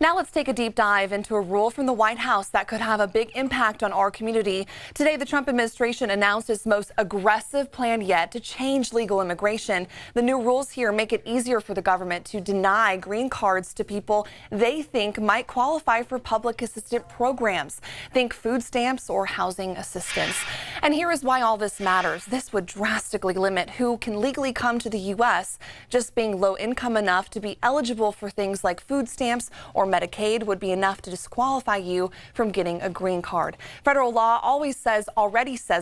Now let's take a deep dive into a rule from the White House that could have a big impact on our community. Today, the Trump administration announced its most aggressive plan yet to change legal immigration. The new rules here make it easier for the government to deny green cards to people they think might qualify for public assistance programs. Think food stamps or housing assistance. And here is why all this matters. This would drastically limit who can legally come to the U.S. Just being low income enough to be eligible for things like food stamps or Medicaid would be enough to disqualify you from getting a green card. Federal law already says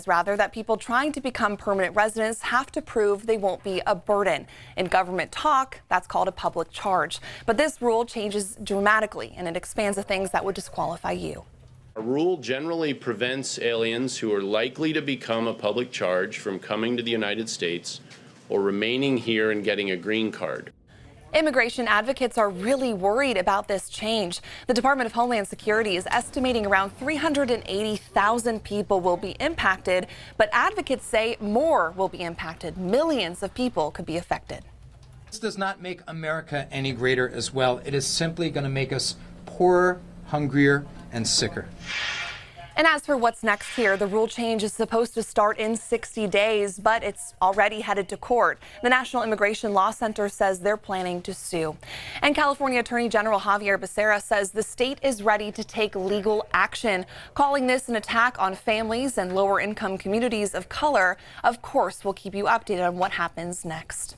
that people trying to become permanent residents have to prove they won't be a burden. In government talk, that's called a public charge. But this rule changes dramatically, and it expands the things that would disqualify you. A rule generally prevents aliens who are likely to become a public charge from coming to the United States or remaining here and getting a green card. Immigration advocates are really worried about this change. The Department of Homeland Security is estimating around 380,000 people will be impacted, but advocates say more will be impacted. Millions of people could be affected. This does not make America any greater as well. It is simply going to make us poorer, hungrier, and sicker. And as for what's next here, the rule change is supposed to start in 60 days, but it's already headed to court. The National Immigration Law Center says they're planning to sue. And California Attorney General Xavier Becerra says the state is ready to take legal action, calling this an attack on families and lower income communities of color. Of course, we'll keep you updated on what happens next.